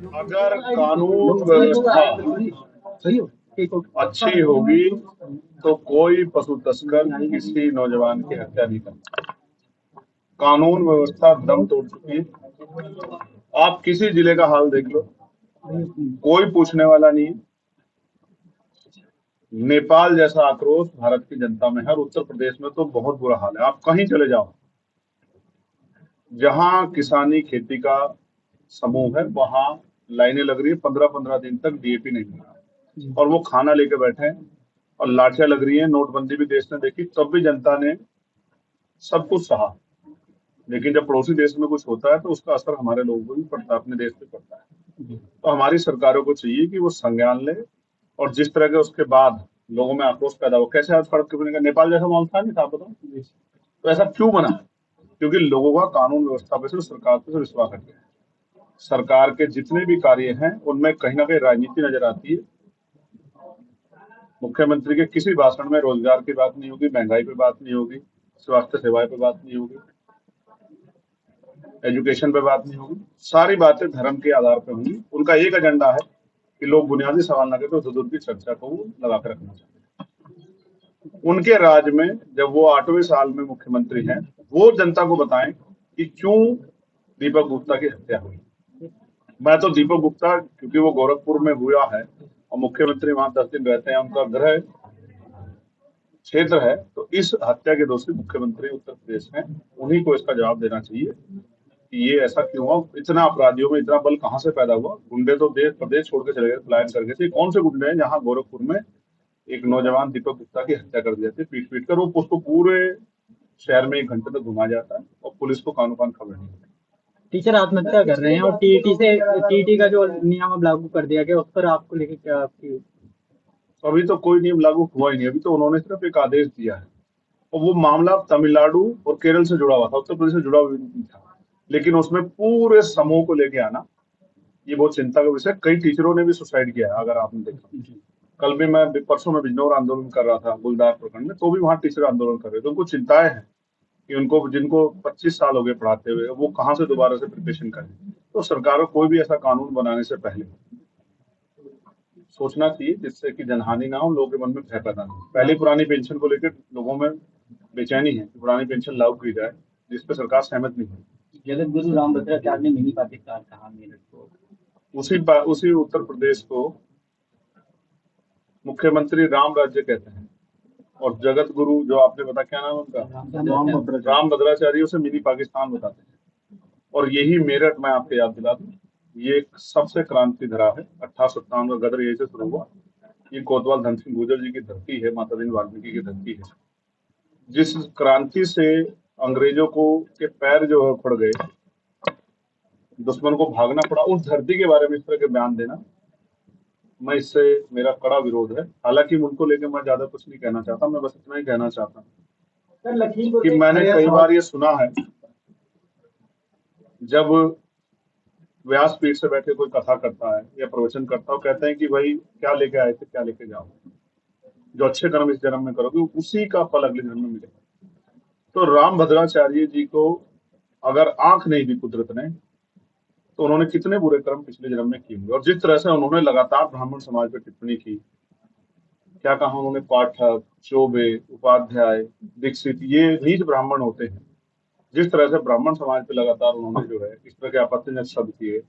अगर कानून व्यवस्था अच्छी होगी तो कोई पशु तस्कर किसी नौजवान की हत्या नहीं करता। कानून व्यवस्था दम तोड़ चुकी है। आप किसी जिले का हाल देख लो, कोई पूछने वाला नहीं है। नेपाल जैसा आक्रोश भारत की जनता में है और उत्तर प्रदेश में तो बहुत बुरा हाल है। आप कहीं चले जाओ, जहां किसानी खेती का समूह है वहां लाइनें लग रही है, 15-15 दिन तक डीएपी नहीं मिल रहा और वो खाना लेके बैठे हैं और लाठियां लग रही है। नोटबंदी भी देश ने देखी, तब भी जनता ने सब कुछ सहा। लेकिन जब पड़ोसी देश में कुछ होता है तो उसका असर हमारे लोगों को भी पड़ता है, अपने देश पे पड़ता है। तो हमारी सरकारों को चाहिए कि वो संज्ञान ले और जिस तरह के उसके बाद लोगों में आक्रोश पैदा हो। कैसे आज फर्क का नेपाल जैसा माहौल था नहीं था, बताओ। तो ऐसा क्यों बना? क्योंकि लोगों का कानून व्यवस्था पे से, सरकार पे से विश्वास हट गया। सरकार के जितने भी कार्य हैं उनमें कहीं ना कहीं राजनीति नजर आती है। मुख्यमंत्री के किसी भाषण में रोजगार की बात नहीं होगी, महंगाई पे बात नहीं होगी, स्वास्थ्य सेवाएं पे बात नहीं होगी, एजुकेशन पे बात नहीं होगी। सारी बातें धर्म के आधार पर होंगी। उनका एक एजेंडा है कि लोग बुनियादी सवाल ना करें तो हुजूर की चर्चा को लगा कर रखना चाहते हैं। उनके राज में जब वो 8वें साल में मुख्यमंत्री हैं, वो जनता को बताएं कि क्यों दीपक गुप्ता की हत्या हुई। मैं तो दीपक गुप्ता, क्योंकि वो गोरखपुर में हुआ है और मुख्यमंत्री वहां 10 दिन रहते हैं, उनका गृह क्षेत्र है, तो इस हत्या के दोषी मुख्यमंत्री उत्तर प्रदेश हैं। उन्हीं को इसका जवाब देना चाहिए कि ये ऐसा क्यों हुआ। इतना अपराधियों में इतना बल कहाँ से पैदा हुआ? गुंडे तो देश प्रदेश छोड़ के चले गए, पलायन कर गए थे। कौन से गुंडे हैं जहाँ गोरखपुर में एक नौजवान दीपक गुप्ता की हत्या कर दी जाती है पीट पीट कर? वो उसको पूरे शहर में 1 घंटे तक घुमाया जाता है और पुलिस को कानों कान खबर नहीं होती। टीचर आत्महत्या कर रहे हैं और टीईटी का जो नियम अब लागू कर दिया गया उस पर आपको लेके क्या आपकी? अभी तो कोई नियम लागू हुआ ही नहीं। अभी तो उन्होंने सिर्फ एक आदेश दिया है और वो मामला तमिलनाडु और केरल से जुड़ा हुआ था, उत्तर प्रदेश से जुड़ा हुआ नहीं था। लेकिन उसमें पूरे समूह को लेके आना ये बहुत चिंता का विषय। कई टीचरों ने भी सुसाइड किया है, अगर आपने देखा। कल भी मैं परसों में बिजनौर आंदोलन कर रहा था गुलदार प्रखंड में, तो भी वहां टीचर आंदोलन कर रहे थे। उनको चिंताएं हैं कि उनको, जिनको 25 साल हो गए पढ़ाते हुए, वो कहाँ से दोबारा से प्रिपरेशन करें। तो सरकारों कोई भी ऐसा कानून बनाने से पहले सोचना चाहिए जिससे कि जनहानि ना हो, लोगों के मन में भय पैदा ना हो। पहले पुरानी पेंशन को लेकर लोगों में बेचैनी है कि पुरानी पेंशन लागू की जाए, जिस पर सरकार सहमत नहीं हुई। जगत गुरु रामभद्राचार्य ने मिनी पाकिस्तान कहा मेरठ को। उसी उत्तर प्रदेश को मुख्यमंत्री राम राज्य कहते हैं और जगत गुरु, जो आपने बता क्या नाम उनका, राम भद्राचार्य, उसे मिनी पाकिस्तान बताते हैं। और यही मेरठ, मैं आपको याद दिला दूं, ये एक सबसे क्रांति धरा है। 1857 का गदर यही से शुरू हुआ। ये कोतवाल धन सिंह गुर्जर जी की धरती है, माता दीन वाल्मीकि की धरती है। जिस क्रांति से अंग्रेजों को के पैर जो है उखड़ गए, दुश्मन को भागना पड़ा, उस धरती के बारे में इस तरह के बयान देना, मैं इससे, मेरा कड़ा विरोध है। हालांकि उनको लेकर मैं ज्यादा कुछ नहीं कहना चाहता, मैं बस इतना ही कहना चाहता हूँ कि मैंने कई बार ये सुना है, जब व्यासपीठ से बैठे कोई कथा करता है या प्रवचन करता है, कहते हैं कि भाई क्या लेके आए थे, क्या लेके जाओ। जो अच्छे कर्म इस जन्म में करोगे उसी का फल अगले जन्म में मिलेगा। तो राम भद्राचार्य जी को अगर आंख नहीं दी कुदरत ने, तो उन्होंने कितने बुरे कर्म पिछले जन्म में किए होंगे। और जिस तरह से उन्होंने लगातार ब्राह्मण समाज पर टिप्पणी की, क्या कहा उन्होंने, पाठक, चौबे, उपाध्याय, दीक्षित, ये नीच ब्राह्मण होते हैं। जिस तरह से ब्राह्मण समाज पे लगातार उन्होंने जो है इस तरह के आपत्तिजनक शब्द किए,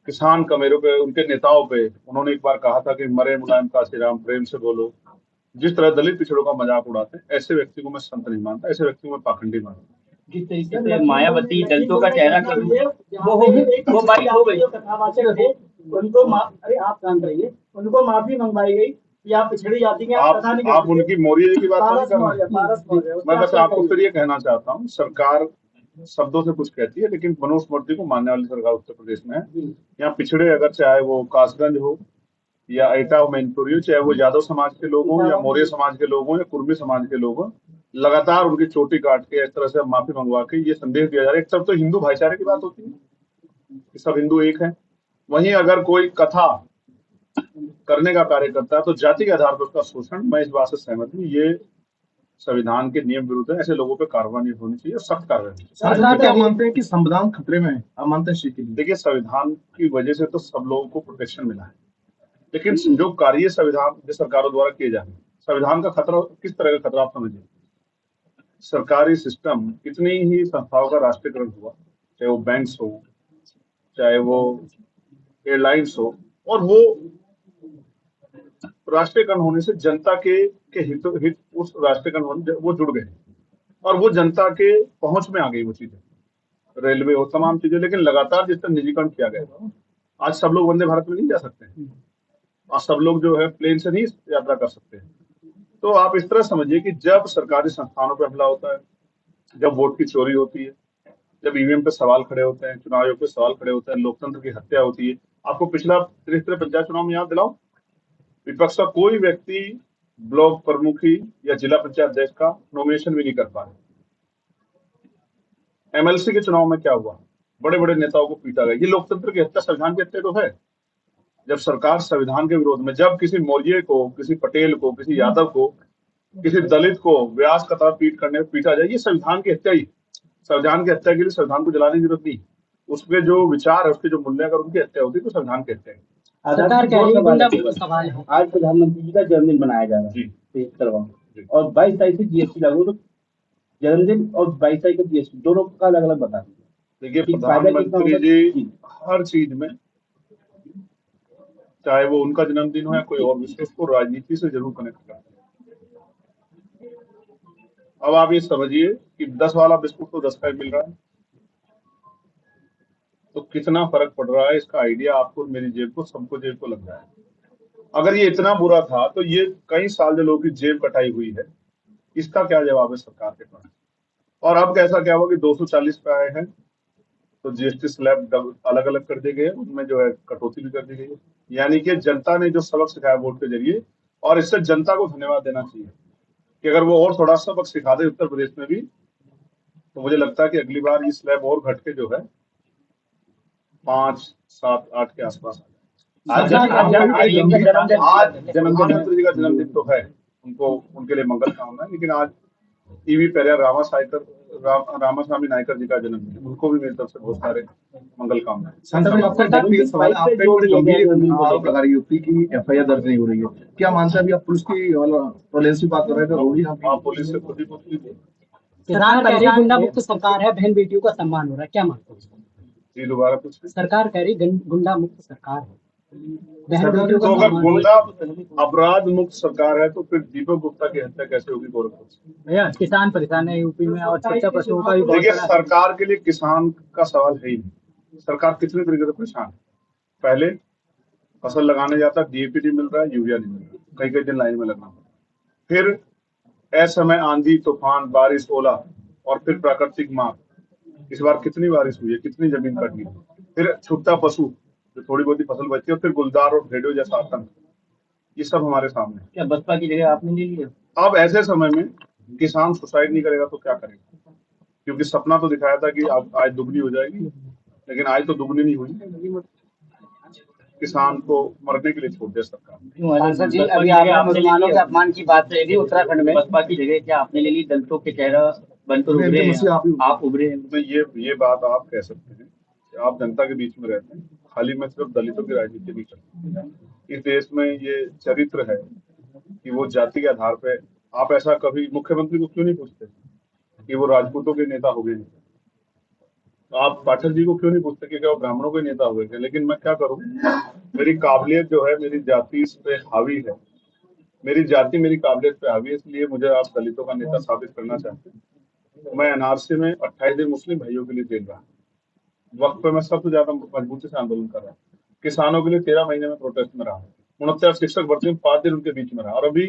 किसान कमेरों पे, उनके नेताओं पे उन्होंने एक बार कहा था कि मरे मुलायम काशीराम, प्रेम से बोलो। जिस तरह दलित पिछड़ों का मजाक उड़ाते हैं, ऐसे व्यक्ति को मैं संत नहीं मानता, ऐसे व्यक्ति को मैं पाखंडी मानता। जिस तरीके से मायावती दलितों का चेहरा कर वो बाइक हो गई, कथावाचक थे उनको अरे आप जान रहिए, उनको माफी मंगवाई गई कि आप पिछड़ी जाति के, आप उनकी मौर्य जी की बात नहीं कर रहे। मैं बस आपको फिर ये कहना चाहता हूँ, सरकार शब्दों से कुछ कहती है लेकिन मनुस्मृति को मानने वाली सरकार उत्तर प्रदेश में है। यहाँ पिछड़े, अगर चाहे वो कासगंज हो या एटा मैनपुरी हो, चाहे वो यादव समाज के लोग हों या मौर्य समाज के लोग हों या कुर्मी समाज के लोग हों, लगातार उनकी चोटी काट के इस तरह से माफी मंगवा के ये संदेश दिया जा रहा है। एक तरफ तो हिंदू भाईचारे की बात होती है कि सब हिंदू एक है, वहीं अगर कोई कथा करने का कार्य करता है तो जाति के आधार पर उसका शोषण, मैं इस बात से सहमत हूँ। ये संविधान के नियम विरुद्ध है, ऐसे लोगों पे कार्रवाई होनी चाहिए और सख्त कार्रवाई होनी चाहिए। सरकार क्या मानते हैं कि संविधान खतरे में है? आप मानते हैं इस चीज के लिए? देखिए, संविधान की वजह से तो सब लोगों को प्रोटेक्शन मिला है, लेकिन जो कार्य संविधान जो सरकारों द्वारा किए जा रहे हैं, संविधान का खतरा किस तरह का खतरा आप समझिए। सरकारी सिस्टम, कितनी ही संस्थाओं का राष्ट्रीयकरण हुआ, चाहे वो बैंक्स हो, चाहे वो एयरलाइंस हो, और वो राष्ट्रीयकरण होने से जनता के हित उस राष्ट्रीयकरण होने वो जुड़ गए और वो जनता के पहुंच में आ गई वो चीजें, रेलवे हो, तमाम चीजें। लेकिन लगातार जिस तरह निजीकरण किया गया, आज सब लोग वंदे भारत में नहीं जा सकते हैं, आज सब लोग जो है प्लेन से नहीं यात्रा कर सकते हैं। तो आप इस तरह समझिए कि जब सरकारी संस्थानों पर हमला होता है, जब वोट की चोरी होती है, जब ईवीएम पे सवाल खड़े होते हैं, चुनाव आयोग पे सवाल खड़े होते हैं, लोकतंत्र की हत्या होती है। आपको पिछला 73 पंचायत चुनाव में याद दिलाओ, विपक्ष का कोई व्यक्ति ब्लॉक प्रमुखी या जिला पंचायत अध्यक्ष का नॉमिनेशन भी नहीं कर पा रहे। एमएलसी के चुनाव में क्या हुआ, बड़े बड़े नेताओं को पीटा गया। ये लोकतंत्र की हत्या, संविधान की हत्या तो है। जब सरकार संविधान के विरोध में, जब किसी मौर्य को, किसी पटेल को, किसी यादव को, किसी दलित को व्यास कतार पीट करने पीटा जाए, ये संविधान की हत्या ही। संविधान की हत्या के लिए संविधान को जलाने की जरूरत नहीं, उसके जो विचार है, उसके जो मूल्य, अगर उनकी हत्या होती तो संविधान की हत्या है। सरकार कह रही है सवाल है, आज प्रधानमंत्री जी का जन्मदिन मनाया जा रहा है, और 22 तारीख से जीएसटी लागू, तो जन्मदिन और 22 तारीख को जीएसटी दोनों का अलग अलग बता दीजिए। देखिए, प्रधानमंत्री जी हर चीज में, चाहे वो उनका जन्मदिन हो या कोई और विषय, उसको राजनीति से जरूर कनेक्ट करते हैं। अब आप ये समझिए कि 10 वाला बिस्कुट तो 10 का ही मिल रहा है, तो कितना फर्क पड़ रहा है, इसका आइडिया आपको, मेरी जेब को, सबको जेब को लग रहा है। अगर ये इतना बुरा था तो ये कई साल जो लोगों की जेब कटाई हुई है, इसका क्या जवाब है सरकार के पास? और अब कैसा क्या हुआ कि 240 पे आए हैं तो जीएसटी स्लैब अलग अलग कर दिए गए, उनमें जो है कटौती भी कर दी गई है। यानी कि जनता ने जो सबक सिखाया वोट के जरिए, और इससे जनता को धन्यवाद देना चाहिए कि अगर वो और थोड़ा सबक सिखा दे उत्तर प्रदेश में भी, तो मुझे लगता है कि अगली बार ये स्लैब और घट के जो है 5, 7, 8 के आसपास आ जाए। आज प्रधानमंत्री जी का जन्मदिन तो है, उनको, उनके लिए मंगल कामना है, लेकिन आज ईवी पेरियार रामास्वामी नायकर जी का जन्मदिन है, उनको भी मेरी तरफ से बहुत सारे मंगल कामनाएं। एफआईआर दर्ज नहीं हो रही है, क्या मानते हैं? अभी आप पुलिस की वायलेंस की बात कर रहे थे, होगी आप पुलिस से खुद ही पूछ लीजिए। सरकार कह रही गुंडा मुक्त सरकार है, बहन बेटियों का सम्मान हो रहा है, क्या मानते हैं? जी, दोबारा पूछ। सरकार कह रही गुंडा मुक्त सरकार है, तो अगर गुंडा अपराध मुक्त सरकार है तो फिर दीपक गुप्ता की हत्या कैसे होगी गोरखपुर से? भैया किसान परेशान है यूपी में, और छोटे पशुओं का भी बहुत देखिए, बड़ा सरकार के लिए किसान का सवाल है ही नहीं। सरकार कितने तरीके से परेशान है। पहले फसल लगाने जाता, डीएपी नहीं मिल रहा है, यूरिया नहीं मिल रहा, कई कई दिन लाइन में लगना पड़ा। फिर असमय आंधी तूफान, बारिश, ओला, और फिर प्राकृतिक मार। इस बार कितनी बारिश हुई है, कितनी जमीन कट गई। फिर छुट्टा पशु, जो थोड़ी बहुत ही फसल बचती है, और फिर गुलदार और भेड़ियों जैसा आतंक। ये सब हमारे सामने। क्या बसपा की जगह आपने ले लिया? अब ऐसे समय में किसान सुसाइड नहीं करेगा तो क्या करेगा? क्योंकि सपना तो दिखाया था कि अब आज दुगनी हो जाएगी, लेकिन आज तो दुगनी नहीं हुई। किसान को मरने के लिए छोड़ दिया सरकार। जी, अभी आपने मुसलमानों के अपमान की बात रही थी उत्तराखंड में, बसपा की जगह क्या आपने ले ली? दलितों के चेहरा बनकर उभरे हैं, आप उभरे हैं। तो ये बात आप कह सकते हैं कि आप जनता के बीच में रहते हैं, खाली मैं सिर्फ दलितों की राजनीति नहीं करता। इस देश में ये चरित्र है कि वो जाति के आधार पे, आप ऐसा कभी मुख्यमंत्री को क्यों नहीं पूछते कि वो राजपूतों के नेता हो गए? आप पाठक जी को क्यों नहीं पूछते कि क्या वो ब्राह्मणों के नेता हुए थे? लेकिन मैं क्या करूं, मेरी काबिलियत जो है, मेरी जाति इस पे हावी है, मेरी जाति मेरी काबिलियत पे हावी है, इसलिए मुझे आप दलितों का नेता साबित करना चाहते हैं। मैं एनआरसी में 28 दिन मुस्लिम भाइयों के लिए जेल रहा, वक्त पे मैं सबसे ज्यादा मजबूती से आंदोलन कर रहा हूँ। किसानों के लिए 13 महीने में प्रोटेस्ट में रहा, 69 शिक्षक भर्ती में 5 दिन उनके बीच में रहा, और अभी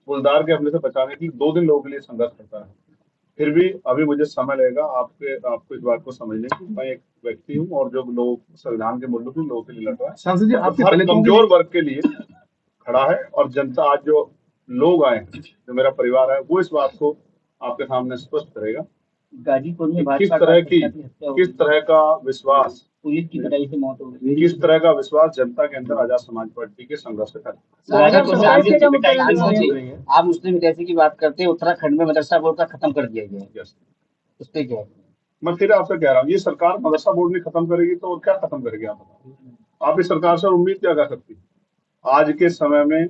गुलदार के हमले से बचाने के लिए 2 दिन लोगों के लिए संघर्ष करता है। फिर भी अभी मुझे समय लगेगा आपको इस बात को समझने की, मैं एक व्यक्ति हूँ और जो लोग संविधान के मूल्यों के लोगों के लिए लड़ रहा है, हर कमजोर वर्ग के लिए खड़ा है। और जनता, आज जो लोग आए हैं, जो मेरा परिवार है, वो इस बात को आपके सामने स्पष्ट करेगा गाजीपुर में किस तरह का विश्वास पुलिस की पिटाई से मौत हो गई। किस तरह का विश्वास जनता के अंदर आजाद समाज पार्टी के संघर्ष से था। आप मुस्लिम कैसे की बात करते हैं, उत्तराखंड में मदरसा बोर्ड का खत्म कर दिया गया है, उस पे क्या है? मैं फिर आपसे कह रहा हूँ, ये सरकार मदरसा बोर्ड नहीं खत्म करेगी तो और क्या खत्म करेगी? आप इस सरकार से उम्मीद क्या कर सकती? आज के समय में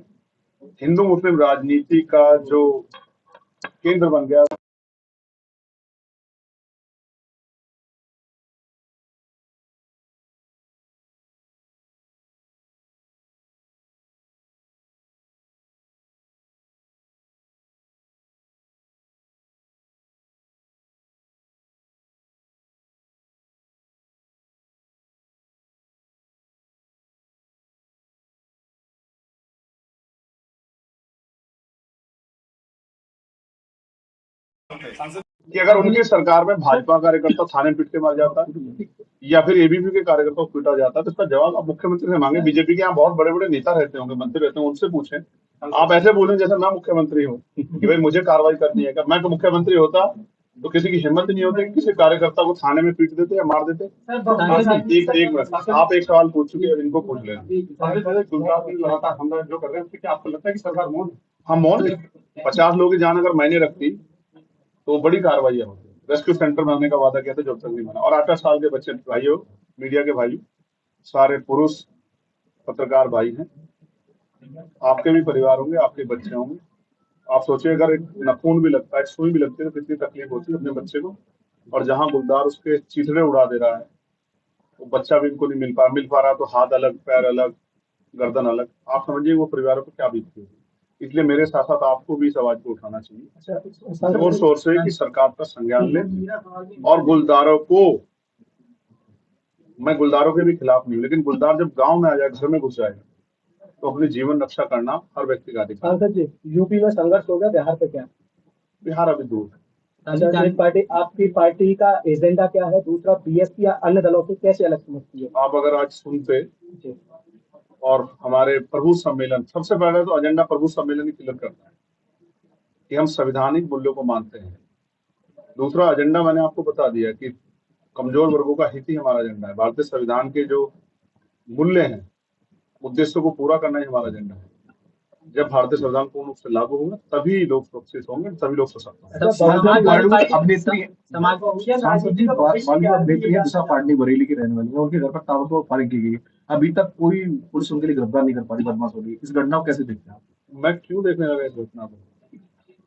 हिंदू मुस्लिम राजनीति का जो केंद्र बन गया, कि अगर उनकी सरकार में भाजपा कार्यकर्ता थाने पीट के मार जाता या फिर एबीपी के कार्यकर्ता को पीटा जाता तो इसका जवाब आप मुख्यमंत्री से मांगे। बीजेपी के यहाँ बहुत बड़े बड़े नेता रहते होंगे, मंत्री रहते होंगे, उनसे पूछें। आप ऐसे बोलें जैसे मैं मुख्यमंत्री हूँ कि भाई मुझे कार्रवाई करनी है। मैं तो मुख्यमंत्री होता तो किसी की हिम्मत नहीं होती कि किसी कार्यकर्ता को थाने में पीट देते या मार देते। एक मिनट, आप एक सवाल पूछ चुके हैं, इनको पूछ लेना। लगातार हमला जो कर रहे हैं, क्या आपको लगता है कि सरकार मौन? हम मौन 50 लोगों की जान अगर मैंने रखती तो बड़ी कार्रवाई होती। रेस्क्यू सेंटर में आने का वादा किया था, जब तक नहीं बना। और 8 साल के बच्चे भाइयों, मीडिया के भाइयों, सारे पुरुष पत्रकार भाई हैं, आपके भी परिवार होंगे, आपके बच्चे होंगे। आप सोचिए अगर एक नखून भी लगता है, सुई भी लगती है तो कितनी तकलीफ होती है अपने बच्चे को। और जहां गुलदार उसके चीथड़े उड़ा दे रहा है, वो बच्चा भी इनको नहीं मिल पा रहा, तो हाथ अलग, पैर अलग, गर्दन अलग। आप समझिए वो परिवारों को क्या बीतती होगी। इसलिए मेरे साथ साथ आपको भी इस आवाज को उठाना चाहिए जोर शोर से कि सरकार का संज्ञान ले। और गुलदारों को, मैं गुलदारों के भी खिलाफ नहीं हूँ, लेकिन गुलदार जब गांव में आ जाए, घर में घुस जाएगा, तो अपनी जीवन रक्षा करना हर व्यक्ति का अधिकार है। यूपी में संघर्ष हो गया, बिहार पे क्या? बिहार अभी दूर है। आपकी पार्टी का एजेंडा क्या है? दूसरा, बीएसपी या अन्य दलों से कैसे अलग समझती है? आप अगर आज सुनते और हमारे प्रभु सम्मेलन, सबसे पहले तो एजेंडा प्रभु सम्मेलन ही क्लियर करता है कि हम संवैधानिक मूल्यों को मानते हैं। दूसरा एजेंडा मैंने आपको बता दिया कि कमजोर वर्गों का हित ही हमारा एजेंडा है। भारतीय संविधान के जो मूल्य हैं, उद्देश्यों को पूरा करना ही हमारा एजेंडा है। जब भारतीय संविधान पूर्ण रूप से लागू होगा तभी लोग सुरक्षित होंगे, तभी लोग सशक्त होंगे। दिशा पाटनी बरेली की रहने वाली है, उनके घर पर ताबड़तोड़ फायरिंग की गई। अभी तक कोई पुलिस उनके लिए गिरफ्तार नहीं कर पा रही, बदमाश हो गई। इस घटना को कैसे देखते हैं? मैं क्यों देखने लगा इस घटना को?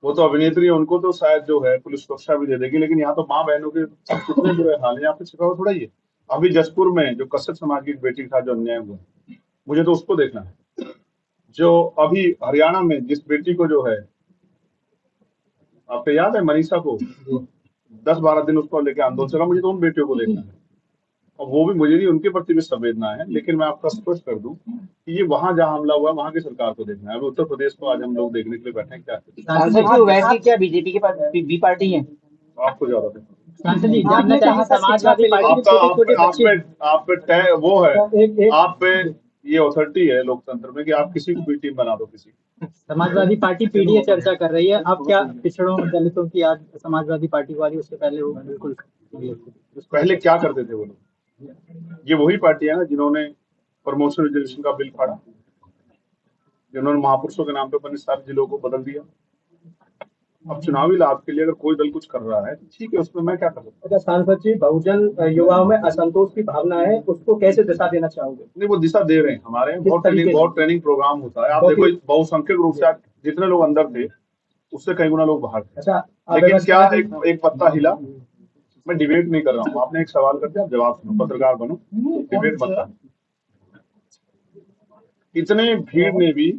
वो तो अभिनेत्री है, उनको तो शायद जो है पुलिस सुरक्षा भी दे देगी, लेकिन यहाँ तो माँ बहनों के कितने बुरे हाल है। यहाँ पे छिपा हुआ थोड़ा ही है। अभी जसपुर में जो कश्यप समाज की बेटी का जो अन्याय हुआ, मुझे तो उसको देखना है। जो अभी हरियाणा में जिस बेटी को जो है, आपको याद है मनीषा को 10-12 दिन उसको लेके आंदोलन चला, मुझे तो उन बेटियों को देखना है। और वो भी मुझे नहीं, उनके प्रति भी संवेदना है। लेकिन मैं आपका स्पष्ट कर दूं कि ये वहां जहां हमला हुआ वहां की सरकार को देखना है। अभी उत्तर प्रदेश को आज हम लोग देखने के लिए बैठे हैं। क्या क्या बीजेपी के पास बी पार्टी है? आपको ज्यादा वो है, आप पे ये अथॉरिटी है लोकतंत्र में कि आप किसी को भी टीम बना दो। किसी समाजवादी पार्टी पीडीए चर्चा कर रही है। अब क्या पिछड़ों दलितों की आज समाजवादी पार्टी वाली, उससे पहले वो बिल्कुल पहले क्या करते थे वो लोग? ये वही पार्टी है ना जिन्होंने प्रमोशन रिजर्वेशन का बिल फाड़ा, जिन्होंने महापुरुषों के नाम पे अपने सारे जिलों को बदल दिया। अब चुनावी लाभ के लिए अगर कोई दल कुछ कर रहा है, ठीक है, उसमें मैं क्या कर सकता हूँ? सांसद जी, बहुजन युवाओं में असंतोष की भावना है, उसको कैसे दिशा देना चाहोगे? नहीं, वो दिशा दे रहे हैं। हमारे बहुत ट्रेनिंग प्रोग्राम होता है। आप देखो बहुसंख्यक रूप से जितने लोग अंदर थे उससे कई गुना लोग बाहर थे। लेकिन क्या एक पत्ता हिला? मैं डिबेट नहीं कर रहा हूँ। आपने एक सवाल कर दिया, जवाब सुनो, पत्रकार बनो, डिबेट मत करो। इतने भीड़ ने भी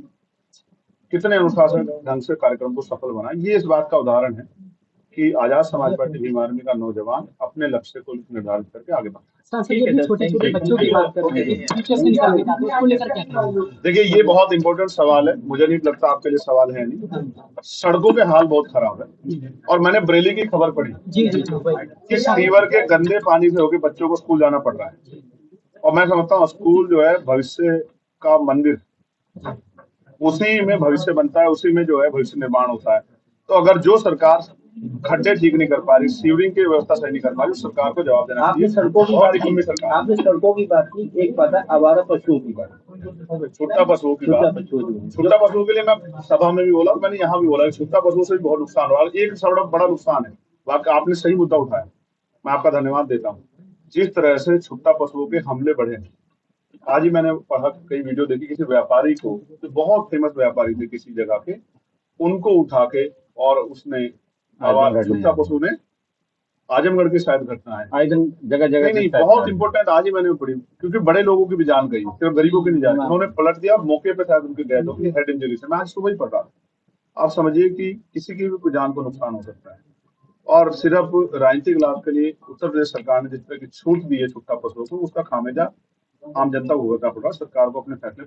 कितने अनुशासन ढंग से कार्यक्रम को सफल बनाया, ये इस बात का उदाहरण है कि आजाद समाज पार्टी भीम आर्मी का नौजवान अपने लक्ष्य को निर्धारित करके आगे बढ़ा। छोटे बच्चों की बात देखिए, ये बहुत इंपॉर्टेंट सवाल है। मुझे नहीं लगता आपके लिए सवाल है नहीं। सड़कों के हाल बहुत खराब है। और मैंने बरेली की खबर पढ़ी कि सीवर के गंदे पानी से होकर बच्चों को स्कूल जाना पड़ रहा है। और मैं समझता हूँ स्कूल जो है भविष्य का मंदिर, उसी में भविष्य बनता है, उसी में जो है भविष्य निर्माण होता है। तो अगर जो सरकार खड्डे ठीक नहीं कर पा रही, सीवरिंग की व्यवस्था सही नहीं कर पा रही, सरकार को जवाब देना आपने चाहिए। सड़कों की बहुत बात निकम्मी की, सरकार आपने सड़कों की बात की, एक बात है आवारा पशुओं की बात, छुट्टा पशुओं की छुट्टा बात, पशुओं की बात। छुट्टा पशुओं के लिए मैं सभा में भी बोला, मैंने यहाँ भी बोला कि छुट्टा पशुओं से भी बहुत नुकसान हो रहा है। एक सबसे बड़ा नुकसान है, वाकई आपने सही मुद्दा उठाया, मैं आपका धन्यवाद देता हूँ। जिस तरह से छुट्टा पशुओं के हमले बढ़े हैं, आज ही मैंने पढ़ा, कई वीडियो देखी, किसी व्यापारी को, जो बहुत फेमस व्यापारी थे किसी जगह के, उनको उठा के और उसने छुट्टा पशु ने, आजमगढ़ की शायद घटना है, जगह जगह नहीं नहीं बहुत इंपॉर्टेंट, आज ही मैंने पढ़ी, क्योंकि बड़े लोगों की भी जान गई, सिर्फ गरीबों की नहीं जान। उन्होंने पलट दिया, मौके पे शायद उनकी डेथ होगी हेड इंजरी से। मैं आज सुबह ही पढ़ रहा था। आप समझिए कि किसी की भी कोई जान को नुकसान हो सकता है, और सिर्फ राजनीतिक लाभ के लिए उत्तर प्रदेश सरकार ने जिस तरह की छूट दी है छुट्टा पशुओं को, उसका खामियाजा आम जनता को भुगतना पड़ा। सरकार को अपने फैसले